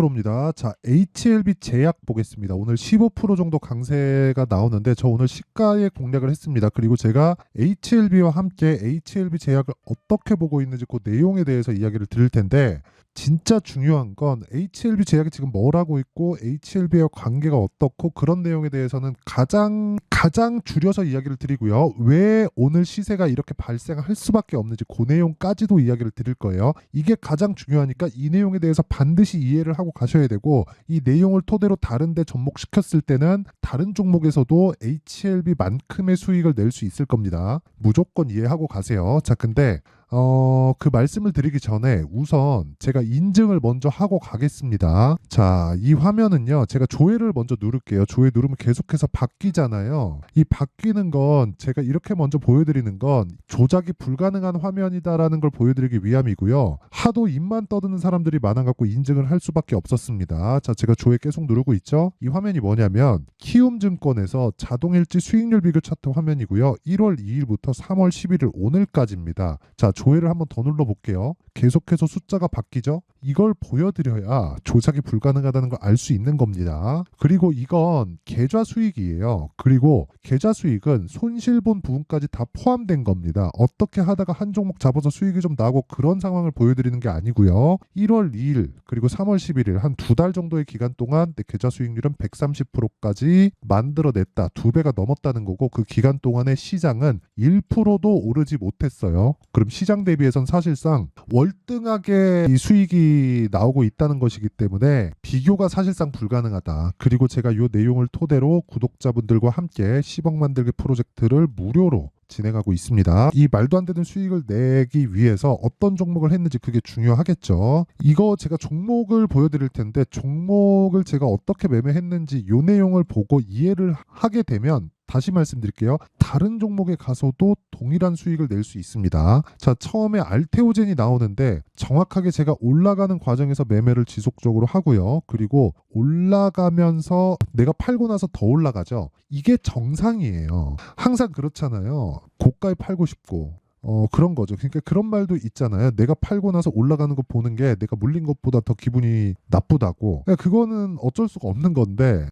프로입니다. 자, HLB 제약 보겠습니다. 오늘 15% 정도 강세가 나오는데 저 오늘 시가에 공략을 했습니다. 그리고 제가 HLB와 함께 HLB 제약을 어떻게 보고 있는지 그 내용에 대해서 이야기를 드릴 텐데 진짜 중요한 건 HLB 제약이 지금 뭘 하고 있고 HLB와 관계가 어떻고 그런 내용에 대해서는 가장 줄여서 이야기를 드리고요. 왜 오늘 시세가 이렇게 발생할 수밖에 없는지 그 내용까지도 이야기를 드릴 거예요. 이게 가장 중요하니까 이 내용에 대해서 반드시 이해를 하고 가셔야 되고 이 내용을 토대로 다른 데 접목시켰을 때는 다른 종목에서도 HLB만큼의 수익을 낼 수 있을 겁니다. 무조건 이해하고 가세요. 자, 근데 그 말씀을 드리기 전에 우선 제가 인증을 먼저 하고 가겠습니다. 자, 이 화면은요, 제가 조회를 먼저 누를게요. 조회 누르면 계속해서 바뀌잖아요. 이 바뀌는 건 제가 이렇게 먼저 보여드리는 건 조작이 불가능한 화면이다라는 걸 보여드리기 위함이고요. 하도 입만 떠드는 사람들이 많아갖고 인증을 할 수밖에 없었습니다. 자, 제가 조회 계속 누르고 있죠. 이 화면이 뭐냐면 키움증권에서 자동일지 수익률 비교 차트 화면이고요. 1월 2일부터 3월 11일 오늘까지입니다. 자, 조회를 한번 더 눌러볼게요. 계속해서 숫자가 바뀌죠? 이걸 보여드려야 조작이 불가능하다는 걸 알 수 있는 겁니다. 그리고 이건 계좌 수익이에요. 그리고 계좌 수익은 손실본 부분까지 다 포함된 겁니다. 어떻게 하다가 한 종목 잡아서 수익이 좀 나고 그런 상황을 보여드리는 게 아니고요. 1월 2일 그리고 3월 11일 한 두 달 정도의 기간 동안 내 계좌 수익률은 130%까지 만들어냈다. 두 배가 넘었다는 거고 그 기간 동안의 시장은 1%도 오르지 못했어요. 그럼 시장 대비해선 사실상 월등하게 이 수익이 나오고 있다는 것이기 때문에 비교가 사실상 불가능하다. 그리고 제가 이 내용을 토대로 구독자분들과 함께 10억 만들기 프로젝트를 무료로 진행하고 있습니다. 이 말도 안 되는 수익을 내기 위해서 어떤 종목을 했는지 그게 중요하겠죠. 이거 제가 종목을 보여드릴 텐데 종목을 제가 어떻게 매매했는지 이 내용을 보고 이해를 하게 되면 다시 말씀드릴게요. 다른 종목에 가서도 동일한 수익을 낼 수 있습니다. 자, 처음에 알테오젠이 나오는데 정확하게 제가 올라가는 과정에서 매매를 지속적으로 하고요. 그리고 올라가면서 내가 팔고 나서 더 올라가죠. 이게 정상이에요. 항상 그렇잖아요. 고가에 팔고 싶고 그런 거죠. 그러니까 그런 말도 있잖아요. 내가 팔고 나서 올라가는 거 보는 게 내가 물린 것보다 더 기분이 나쁘다고. 그러니까 그거는 어쩔 수가 없는 건데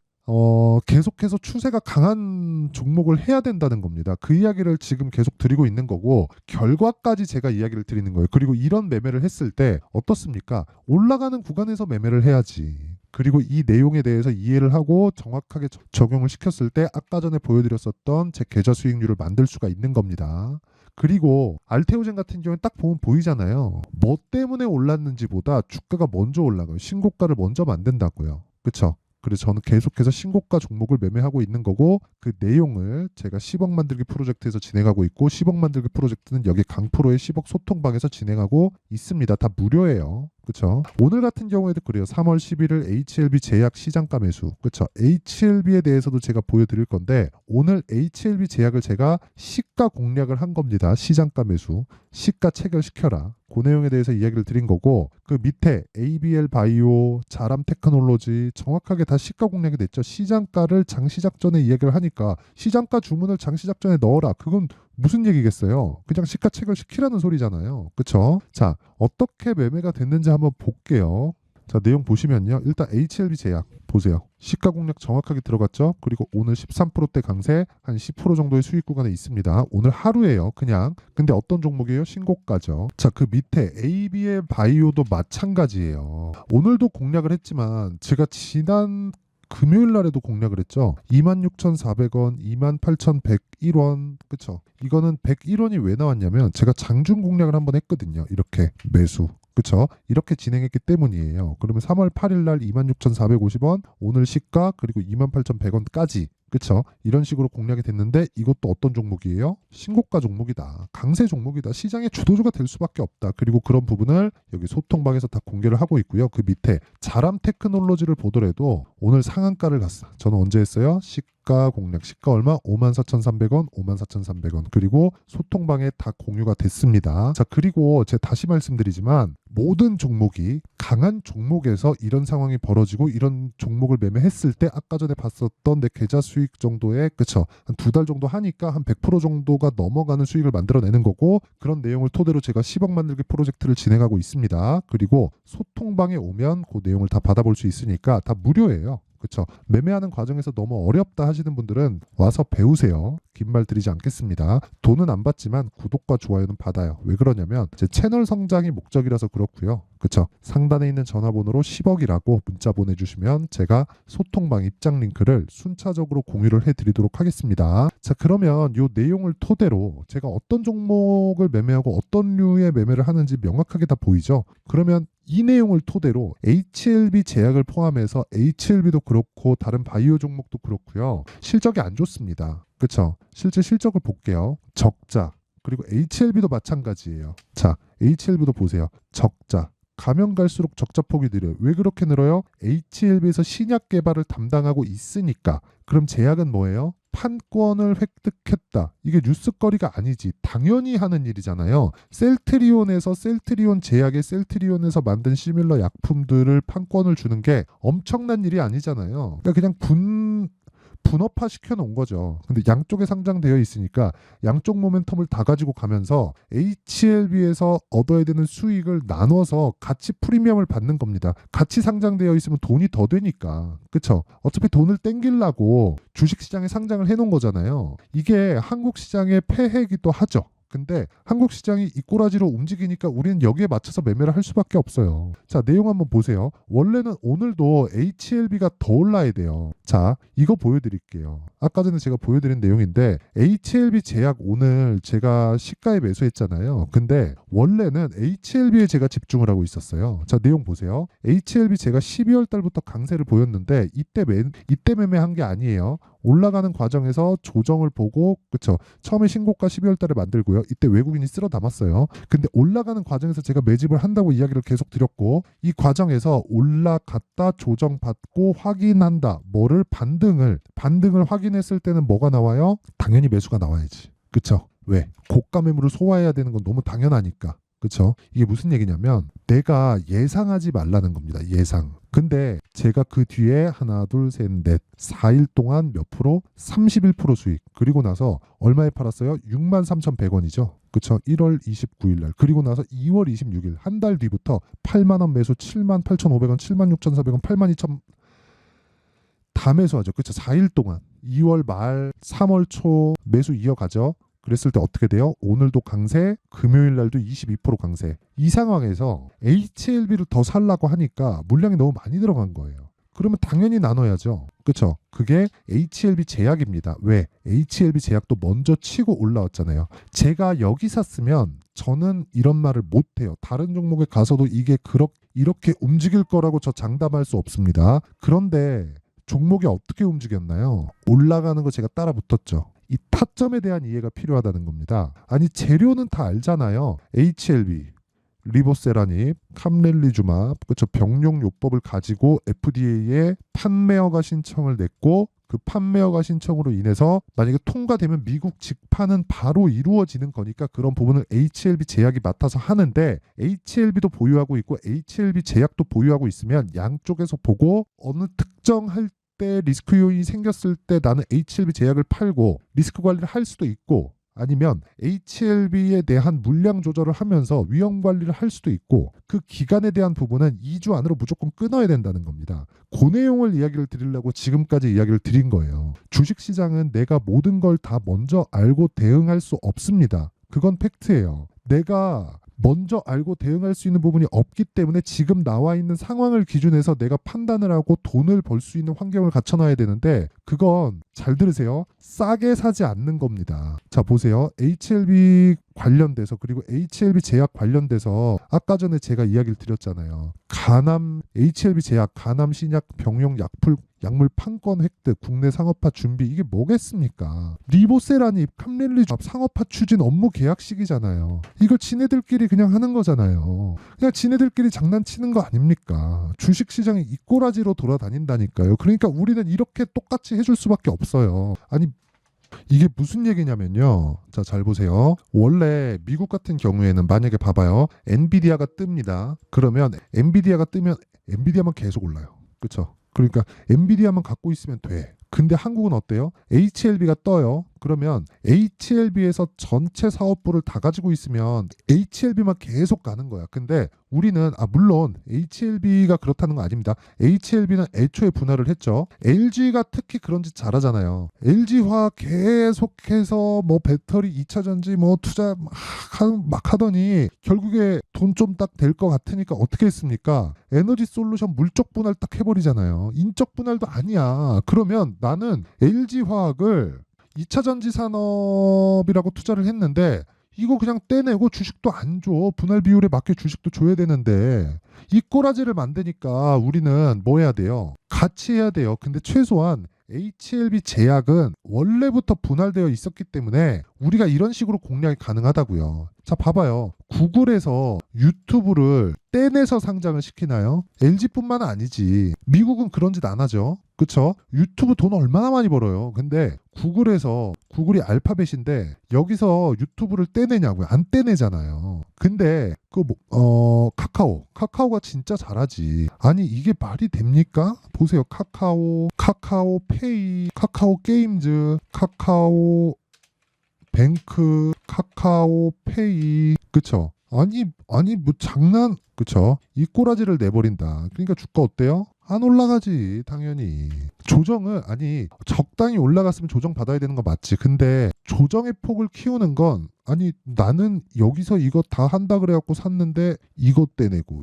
계속해서 추세가 강한 종목을 해야 된다는 겁니다. 그 이야기를 지금 계속 드리고 있는 거고 결과까지 제가 이야기를 드리는 거예요. 그리고 이런 매매를 했을 때 어떻습니까? 올라가는 구간에서 매매를 해야지. 그리고 이 내용에 대해서 이해를 하고 정확하게 적용을 시켰을 때 아까 전에 보여드렸었던 제 계좌 수익률을 만들 수가 있는 겁니다. 그리고 알테오젠 같은 경우는 딱 보면 보이잖아요. 뭐 때문에 올랐는지보다 주가가 먼저 올라가요. 신고가를 먼저 만든다고요. 그렇죠? 그래서 저는 계속해서 신고가 종목을 매매하고 있는 거고 그 내용을 제가 10억 만들기 프로젝트에서 진행하고 있고 10억 만들기 프로젝트는 여기 강프로의 10억 소통방에서 진행하고 있습니다. 다 무료예요. 그렇죠? 오늘 같은 경우에도 그래요. 3월 11일 HLB 제약 시장가 매수. 그렇죠? HLB에 대해서도 제가 보여드릴 건데 오늘 HLB 제약을 제가 시가 공략을 한 겁니다. 시장가 매수. 시가 체결시켜라. 그 내용에 대해서 이야기를 드린 거고 그 밑에 ABL 바이오, 자람 테크놀로지 정확하게 다 시가 공략이 됐죠. 시장가를 장시작 전에 이야기를 하니까 시장가 주문을 장시작 전에 넣어라. 그건 무슨 얘기겠어요? 그냥 시가 체결시키라는 소리잖아요. 그렇죠? 자, 어떻게 매매가 됐는지 한번 볼게요. 자, 내용 보시면요. 일단 HLB 제약 보세요. 시가 공략 정확하게 들어갔죠. 그리고 오늘 13%대 강세 한 10% 정도의 수익 구간에 있습니다. 오늘 하루예요. 그냥. 근데 어떤 종목이에요? 신고가죠. 자, 그 밑에 AB의 바이오도 마찬가지예요. 오늘도 공략을 했지만 제가 지난 금요일 날에도 공략을 했죠. 26,400원, 28,101원. 그쵸? 이거는 101원이 왜 나왔냐면 제가 장중 공략을 한번 했거든요. 이렇게 매수. 그쵸? 이렇게 진행했기 때문이에요. 그러면 3월 8일 날 26,450원, 오늘 시가 그리고 28,100원까지 그쵸? 이런 식으로 공략이 됐는데 이것도 어떤 종목이에요? 신고가 종목이다. 강세 종목이다. 시장의 주도주가 될 수밖에 없다. 그리고 그런 부분을 여기 소통방에서 다 공개를 하고 있고요. 그 밑에 자람 테크놀로지를 보더라도 오늘 상한가를 갔어. 저는 언제 했어요? 시가 공략. 시가 얼마? 54,300원, 54,300원. 그리고 소통방에 다 공유가 됐습니다. 자, 그리고 제가 다시 말씀드리지만 모든 종목이 강한 종목에서 이런 상황이 벌어지고 이런 종목을 매매했을 때 아까 전에 봤었던 내 계좌 수익 수익 정도의 그쵸 한 2달 정도 하니까 한 100% 정도가 넘어가는 수익을 만들어내는 거고 그런 내용을 토대로 제가 10억 만들기 프로젝트를 진행하고 있습니다. 그리고 소통방에 오면 그 내용을 다 받아볼 수 있으니까 다 무료예요. 그쵸 매매하는 과정에서 너무 어렵다 하시는 분들은 와서 배우세요. 긴 말 드리지 않겠습니다. 돈은 안 받지만 구독과 좋아요는 받아요. 왜 그러냐면 제 채널 성장이 목적이라서 그렇고요. 그쵸 상단에 있는 전화번호로 10억이라고 문자 보내주시면 제가 소통방 입장 링크를 순차적으로 공유를 해드리도록 하겠습니다. 자 그러면 이 내용을 토대로 제가 어떤 종목을 매매하고 어떤 류의 매매를 하는지 명확하게 다 보이죠. 그러면 이 내용을 토대로 HLB 제약을 포함해서 HLB도 그렇고 다른 바이오 종목도 그렇고요. 실적이 안 좋습니다. 그렇죠? 실제 실적을 볼게요. 적자. 그리고 HLB도 마찬가지예요. 자, HLB도 보세요. 적자. 가면 갈수록 적자 폭이 늘어요. 왜 그렇게 늘어요? HLB에서 신약 개발을 담당하고 있으니까. 그럼 제약은 뭐예요? 판권을 획득했다. 이게 뉴스거리가 아니지. 당연히 하는 일이잖아요. 셀트리온에서 셀트리온 제약의 셀트리온에서 만든 시밀러 약품들을 판권을 주는 게 엄청난 일이 아니잖아요. 그러니까 그냥 분업화 시켜놓은 거죠. 근데 양쪽에 상장되어 있으니까 양쪽 모멘텀을 다 가지고 가면서 HLB에서 얻어야 되는 수익을 나눠서 같이 프리미엄을 받는 겁니다. 같이 상장되어 있으면 돈이 더 되니까. 그쵸? 어차피 돈을 땡기려고 주식시장에 상장을 해놓은 거잖아요. 이게 한국 시장의 폐해이기도 하죠. 근데 한국 시장이 이 꼬라지로 움직이니까 우리는 여기에 맞춰서 매매를 할 수밖에 없어요. 자, 내용 한번 보세요. 원래는 오늘도 HLB가 더 올라야 돼요. 자, 이거 보여드릴게요. 아까 전에 제가 보여드린 내용인데 HLB 제약 오늘 제가 시가에 매수했잖아요. 근데 원래는 HLB에 제가 집중을 하고 있었어요. 자, 내용 보세요. HLB 제가 12월 달부터 강세를 보였는데 이때 매매한 게 아니에요. 올라가는 과정에서 조정을 보고 그쵸 처음에 신고가 12월 달에 만들고요. 이때 외국인이 쓸어 담았어요. 근데 올라가는 과정에서 제가 매집을 한다고 이야기를 계속 드렸고 이 과정에서 올라갔다 조정받고 확인한다. 뭐를 반등을 확인했을 때는 뭐가 나와요? 당연히 매수가 나와야지. 그쵸? 왜? 고가 매물을 소화해야 되는 건 너무 당연하니까. 그쵸? 이게 무슨 얘기냐면 내가 예상하지 말라는 겁니다. 예상. 근데 제가 그 뒤에 하나, 둘, 셋, 넷 4일 동안 몇 프로? 31% 수익. 그리고 나서 얼마에 팔았어요? 63,100원이죠. 그쵸? 1월 29일 날. 그리고 나서 2월 26일 한 달 뒤부터 8만 원 매수 78,500원, 76,400원, 82,000 다 매수하죠. 그쵸? 4일 동안 2월 말 3월 초 매수 이어가죠. 그랬을 때 어떻게 돼요? 오늘도 강세, 금요일 날도 22% 강세. 이 상황에서 HLB를 더 살라고 하니까 물량이 너무 많이 들어간 거예요. 그러면 당연히 나눠야죠. 그렇죠? 그게 HLB 제약입니다. 왜? HLB 제약도 먼저 치고 올라왔잖아요. 제가 여기 샀으면 저는 이런 말을 못해요. 다른 종목에 가서도 이게 이렇게 움직일 거라고 저 장담할 수 없습니다. 그런데 종목이 어떻게 움직였나요? 올라가는 거 제가 따라 붙었죠. 이 타점에 대한 이해가 필요하다는 겁니다. 아니 재료는 다 알잖아요. HLB, 리보세라닙, 캄렐리주맙, 그렇죠. 병용요법을 가지고 FDA에 판매허가 신청을 냈고 그 판매허가 신청으로 인해서 만약에 통과되면 미국 직판은 바로 이루어지는 거니까 그런 부분을 HLB 제약이 맡아서 하는데 HLB도 보유하고 있고 HLB 제약도 보유하고 있으면 양쪽에서 보고 어느 특정할 때 리스크 요인이 생겼을 때 나는 HLB 제약을 팔고 리스크 관리를 할 수도 있고 아니면 HLB에 대한 물량 조절을 하면서 위험 관리를 할 수도 있고 그 기간에 대한 부분은 2주 안으로 무조건 끊어야 된다는 겁니다. 그 내용을 이야기를 드리려고 지금까지 이야기를 드린 거예요. 주식시장은 내가 모든 걸 다 먼저 알고 대응할 수 없습니다. 그건 팩트예요. 내가 먼저 알고 대응할 수 있는 부분이 없기 때문에 지금 나와 있는 상황을 기준해서 내가 판단을 하고 돈을 벌 수 있는 환경을 갖춰놔야 되는데 그건 잘 들으세요. 싸게 사지 않는 겁니다. 자 보세요. HLB 관련돼서 그리고 HLB 제약 관련돼서 아까 전에 제가 이야기를 드렸잖아요. 간암 HLB 제약 간암 신약 병용 약물 판권 획득 국내 상업화 준비 이게 뭐겠습니까? 리보세라닙 캄렐리주맙 상업화 추진 업무 계약식이잖아요. 이걸 지네들끼리 그냥 하는 거잖아요. 그냥 지네들끼리 장난치는 거 아닙니까? 주식시장이 이 꼬라지로 돌아다닌다니까요. 그러니까 우리는 이렇게 똑같이 해줄 수밖에 없어요. 아니 이게 무슨 얘기냐면요. 자, 잘 보세요. 원래 미국 같은 경우에는 만약에 봐봐요. 엔비디아가 뜹니다. 그러면 엔비디아가 뜨면 엔비디아만 계속 올라요. 그렇죠? 그러니까 엔비디아만 갖고 있으면 돼. 근데 한국은 어때요? HLB가 떠요. 그러면 HLB에서 전체 사업부를 다 가지고 있으면 HLB만 계속 가는 거야. 근데 우리는 물론 HLB가 그렇다는 건 아닙니다. HLB는 애초에 분할을 했죠. LG가 특히 그런 짓 잘하잖아요. LG화학 계속해서 뭐 배터리 2차 전지 뭐 투자 막 하더니 결국에 돈 좀 딱 될 것 같으니까 어떻게 했습니까? 에너지 솔루션 물적 분할 딱 해버리잖아요. 인적 분할도 아니야. 그러면 나는 LG화학을 2차 전지 산업이라고 투자를 했는데 이거 그냥 떼내고 주식도 안 줘. 분할 비율에 맞게 주식도 줘야 되는데 이 꼬라지를 만드니까 우리는 뭐 해야 돼요? 같이 해야 돼요. 근데 최소한 HLB 제약은 원래부터 분할되어 있었기 때문에 우리가 이런 식으로 공략이 가능하다고요. 자, 봐봐요. 구글에서 유튜브를 떼내서 상장을 시키나요? LG뿐만 아니지. 미국은 그런 짓 안 하죠. 그쵸? 유튜브 돈 얼마나 많이 벌어요. 근데 구글이 알파벳인데 여기서 유튜브를 떼내냐고요? 안 떼내잖아요. 근데 카카오가 진짜 잘하지. 아니 이게 말이 됩니까? 보세요. 카카오페이, 카카오게임즈, 카카오 뱅크, 카카오페이, 그쵸? 아니 뭐 장난, 그쵸? 이 꼬라지를 내버린다. 그러니까 주가 어때요? 안 올라가지 당연히. 조정을 적당히 올라갔으면 조정 받아야 되는 거 맞지. 근데 조정의 폭을 키우는 건 나는 여기서 이거 다 한다 그래갖고 샀는데 이것 떼내고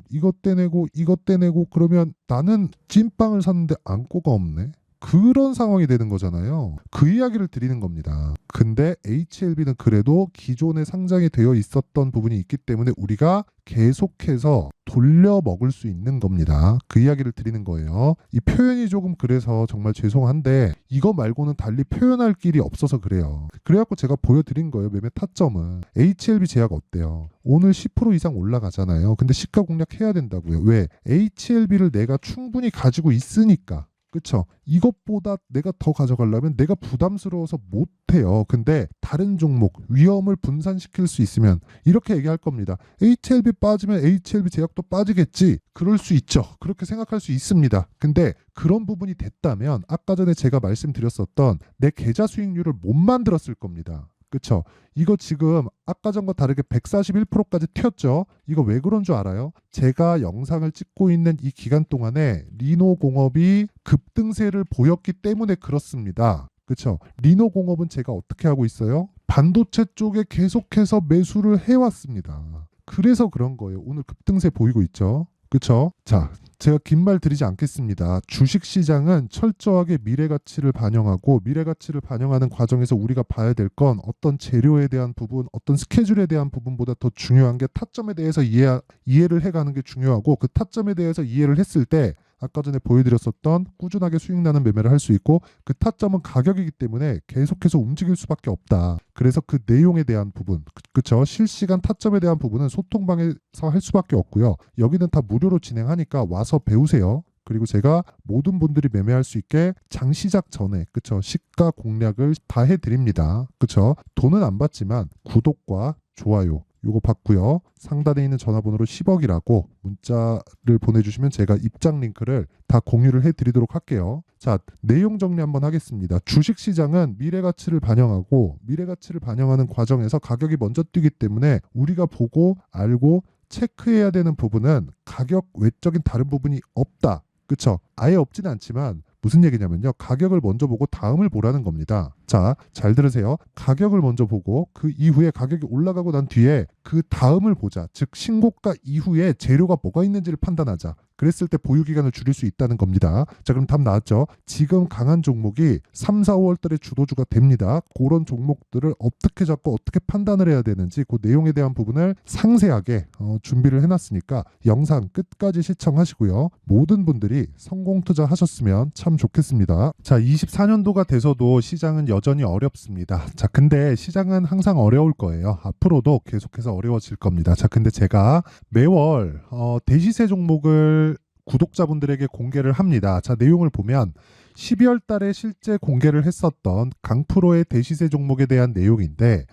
그러면 나는 찐빵을 샀는데 안고가 없네. 그런 상황이 되는 거잖아요. 그 이야기를 드리는 겁니다. 근데 HLB는 그래도 기존에 상장이 되어 있었던 부분이 있기 때문에 우리가 계속해서 돌려 먹을 수 있는 겁니다. 그 이야기를 드리는 거예요. 이 표현이 조금 그래서 정말 죄송한데 이거 말고는 달리 표현할 길이 없어서 그래요. 그래갖고 제가 보여드린 거예요. 매매 타점은. HLB 제약 어때요? 오늘 10% 이상 올라가잖아요. 근데 시가 공략해야 된다고요. 왜? HLB를 내가 충분히 가지고 있으니까. 그쵸? 이것보다 내가 더 가져가려면 내가 부담스러워서 못해요. 근데 다른 종목 위험을 분산시킬 수 있으면 이렇게 얘기할 겁니다. HLB 빠지면 HLB 제약도 빠지겠지. 그럴 수 있죠. 그렇게 생각할 수 있습니다. 근데 그런 부분이 됐다면 아까 전에 제가 말씀드렸었던 내 계좌 수익률을 못 만들었을 겁니다. 그쵸? 이거 지금 아까 전과 다르게 141%까지 튀었죠? 이거 왜 그런 줄 알아요? 제가 영상을 찍고 있는 이 기간 동안에 리노공업이 급등세를 보였기 때문에 그렇습니다. 그쵸? 리노공업은 제가 어떻게 하고 있어요? 반도체 쪽에 계속해서 매수를 해왔습니다. 그래서 그런 거예요. 오늘 급등세 보이고 있죠? 그쵸? 자, 제가 긴 말 드리지 않겠습니다. 주식시장은 철저하게 미래가치를 반영하고 미래가치를 반영하는 과정에서 우리가 봐야 될 건 어떤 재료에 대한 부분, 어떤 스케줄에 대한 부분보다 더 중요한 게 타점에 대해서 이해를 해가는 게 중요하고 그 타점에 대해서 이해를 했을 때 아까 전에 보여드렸었던 꾸준하게 수익 나는 매매를 할 수 있고 그 타점은 가격이기 때문에 계속해서 움직일 수밖에 없다. 그래서 그 내용에 대한 부분, 그쵸? 실시간 타점에 대한 부분은 소통방에서 할 수밖에 없고요. 여기는 다 무료로 진행하니까 와서 배우세요. 그리고 제가 모든 분들이 매매할 수 있게 장 시작 전에 그쵸? 시가 공략을 다 해드립니다. 그쵸? 돈은 안 받지만 구독과 좋아요 요거 받고요. 상단에 있는 전화번호로 10억이라고 문자를 보내주시면 제가 입장 링크를 다 공유를 해드리도록 할게요. 자, 내용 정리 한번 하겠습니다. 주식시장은 미래가치를 반영하고 미래가치를 반영하는 과정에서 가격이 먼저 뛰기 때문에 우리가 보고 알고 체크해야 되는 부분은 가격 외적인 다른 부분이 없다. 그쵸? 아예 없지는 않지만 무슨 얘기냐면요. 가격을 먼저 보고 다음을 보라는 겁니다. 자, 잘 들으세요. 가격을 먼저 보고 그 이후에 가격이 올라가고 난 뒤에 그 다음을 보자. 즉 신고가 이후에 재료가 뭐가 있는지를 판단하자. 그랬을 때 보유기간을 줄일 수 있다는 겁니다. 자, 그럼 답 나왔죠? 지금 강한 종목이 3, 4, 5월 달에 주도주가 됩니다. 그런 종목들을 어떻게 잡고 어떻게 판단을 해야 되는지 그 내용에 대한 부분을 상세하게 준비를 해놨으니까 영상 끝까지 시청하시고요. 모든 분들이 성공 투자하셨으면 참 좋겠습니다. 자, 24년도가 돼서도 시장은 여전히 어렵습니다. 자, 근데 시장은 항상 어려울 거예요. 앞으로도 계속해서 어려워질 겁니다. 자, 근데 제가 매월 대시세 종목을 구독자분들에게 공개를 합니다. 자, 내용을 보면 12월 달에 실제 공개를 했었던 강프로의 대시세 종목에 대한 내용인데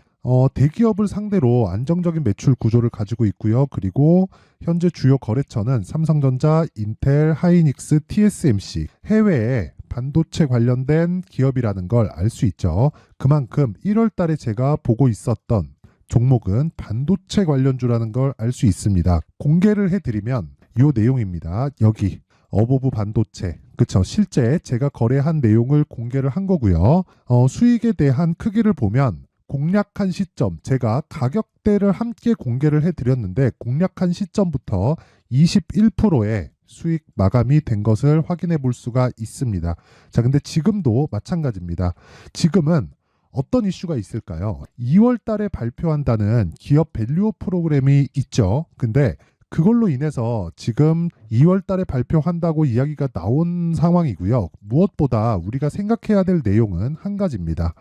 대기업을 상대로 안정적인 매출 구조를 가지고 있고요. 그리고 현재 주요 거래처는 삼성전자, 인텔, 하이닉스, TSMC, 해외에 반도체 관련된 기업이라는 걸 알 수 있죠. 그만큼 1월 달에 제가 보고 있었던 종목은 반도체 관련주라는 걸 알 수 있습니다. 공개를 해드리면 이 내용입니다. 여기 어보브 반도체, 그쵸? 실제 제가 거래한 내용을 공개를 한 거고요. 수익에 대한 크기를 보면 공략한 시점, 제가 가격대를 함께 공개를 해드렸는데 공략한 시점부터 21%의 수익 마감이 된 것을 확인해 볼 수가 있습니다. 자, 근데 지금도 마찬가지입니다. 지금은 어떤 이슈가 있을까요? 2월 달에 발표한다는 기업 밸류업 프로그램이 있죠. 근데 그걸로 인해서 지금 2월 달에 발표한다고 이야기가 나온 상황이고요. 무엇보다 우리가 생각해야 될 내용은 한 가지입니다.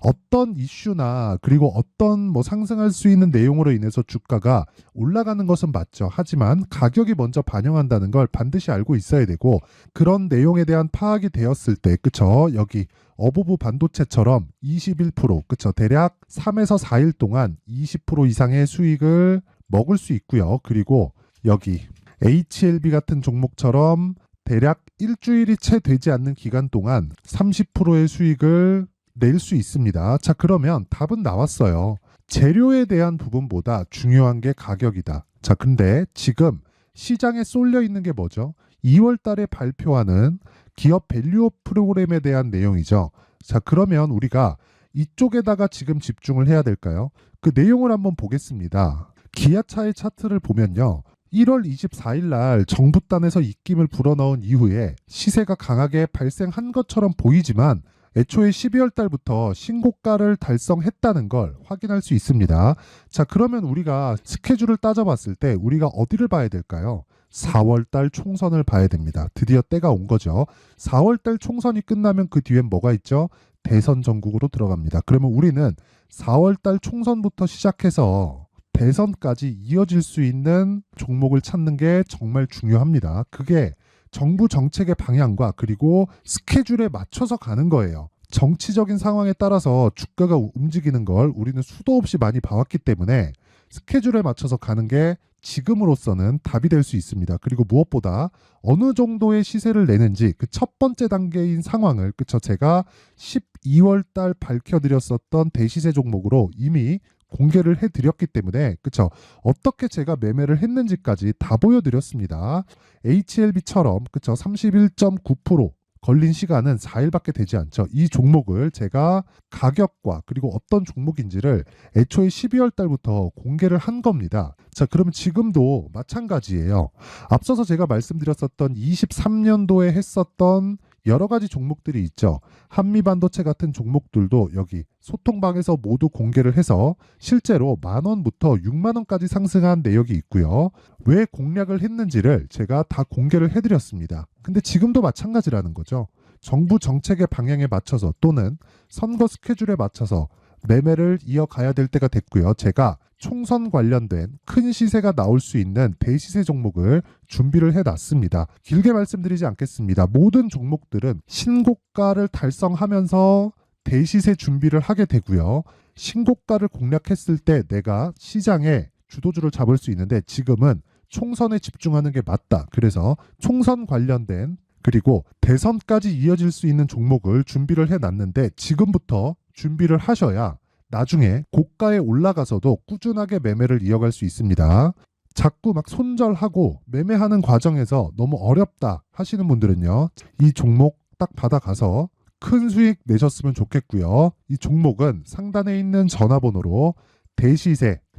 어떤 이슈나 그리고 어떤 상승할 수 있는 내용으로 인해서 주가가 올라가는 것은 맞죠. 하지만 가격이 먼저 반영한다는 걸 반드시 알고 있어야 되고, 그런 내용에 대한 파악이 되었을 때, 그쵸? 여기 어보브 반도체처럼 21%, 그쵸? 대략 3에서 4일 동안 20% 이상의 수익을 먹을 수 있고요. 그리고 여기 HLB 같은 종목처럼 대략 일주일이 채 되지 않는 기간 동안 30%의 수익을 낼 수 있습니다. 자, 그러면 답은 나왔어요. 재료에 대한 부분보다 중요한 게 가격이다. 자, 근데 지금 시장에 쏠려 있는 게 뭐죠? 2월 달에 발표하는 기업 밸류업 프로그램에 대한 내용이죠. 자, 그러면 우리가 이쪽에다가 지금 집중을 해야 될까요? 그 내용을 한번 보겠습니다. 기아차의 차트를 보면요. 1월 24일 날 정부단에서 입김을 불어넣은 이후에 시세가 강하게 발생한 것처럼 보이지만 애초에 12월 달부터 신고가를 달성했다는 걸 확인할 수 있습니다. 자, 그러면 우리가 스케줄을 따져봤을 때 우리가 어디를 봐야 될까요? 4월 달 총선을 봐야 됩니다. 드디어 때가 온 거죠. 4월 달 총선이 끝나면 그 뒤엔 뭐가 있죠? 대선 전국으로 들어갑니다. 그러면 우리는 4월 달 총선부터 시작해서 대선까지 이어질 수 있는 종목을 찾는 게 정말 중요합니다. 그게 정부 정책의 방향과 그리고 스케줄에 맞춰서 가는 거예요. 정치적인 상황에 따라서 주가가 움직이는 걸 우리는 수도 없이 많이 봐왔기 때문에 스케줄에 맞춰서 가는 게 지금으로서는 답이 될 수 있습니다. 그리고 무엇보다 어느 정도의 시세를 내는지 그 첫 번째 단계인 상황을, 그쵸? 제가 12월 달 밝혀드렸었던 대시세 종목으로 이미 공개를 해드렸기 때문에, 그쵸? 어떻게 제가 매매를 했는지까지 다 보여드렸습니다. HLB처럼, 그쵸? 31.9% 걸린 시간은 4일밖에 되지 않죠. 이 종목을 제가 가격과 그리고 어떤 종목인지를 애초에 12월 달부터 공개를 한 겁니다. 자, 그러면 지금도 마찬가지예요. 앞서서 제가 말씀드렸었던 23년도에 했었던 여러 가지 종목들이 있죠. 한미반도체 같은 종목들도 여기 소통방에서 모두 공개를 해서 실제로 10,000원부터 60,000원까지 상승한 내역이 있고요. 왜 공략을 했는지를 제가 다 공개를 해드렸습니다. 근데 지금도 마찬가지라는 거죠. 정부 정책의 방향에 맞춰서 또는 선거 스케줄에 맞춰서 매매를 이어가야 될 때가 됐고요. 제가 총선 관련된 큰 시세가 나올 수 있는 대시세 종목을 준비를 해놨습니다. 길게 말씀드리지 않겠습니다. 모든 종목들은 신고가를 달성하면서 대시세 준비를 하게 되고요. 신고가를 공략했을 때 내가 시장에 주도주를 잡을 수 있는데 지금은 총선에 집중하는 게 맞다. 그래서 총선 관련된 그리고 대선까지 이어질 수 있는 종목을 준비를 해놨는데 지금부터 준비를 하셔야 나중에 고가에 올라가서도 꾸준하게 매매를 이어갈 수 있습니다. 자꾸 막 손절하고 매매하는 과정에서 너무 어렵다 하시는 분들은요. 이 종목 딱 받아가서 큰 수익 내셨으면 좋겠고요. 이 종목은 상단에 있는 전화번호로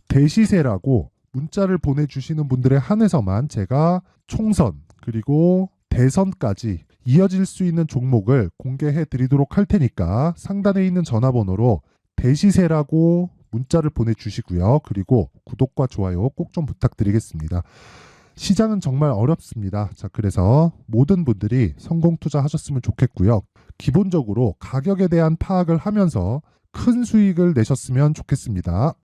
대시세라고 문자를 보내주시는 분들에 한해서만 제가 총선 그리고 대선까지 이어질 수 있는 종목을 공개해 드리도록 할 테니까 상단에 있는 전화번호로 대시세라고 문자를 보내주시고요. 그리고 구독과 좋아요 꼭 좀 부탁드리겠습니다. 시장은 정말 어렵습니다. 자, 그래서 모든 분들이 성공 투자하셨으면 좋겠고요. 기본적으로 가격에 대한 파악을 하면서 큰 수익을 내셨으면 좋겠습니다.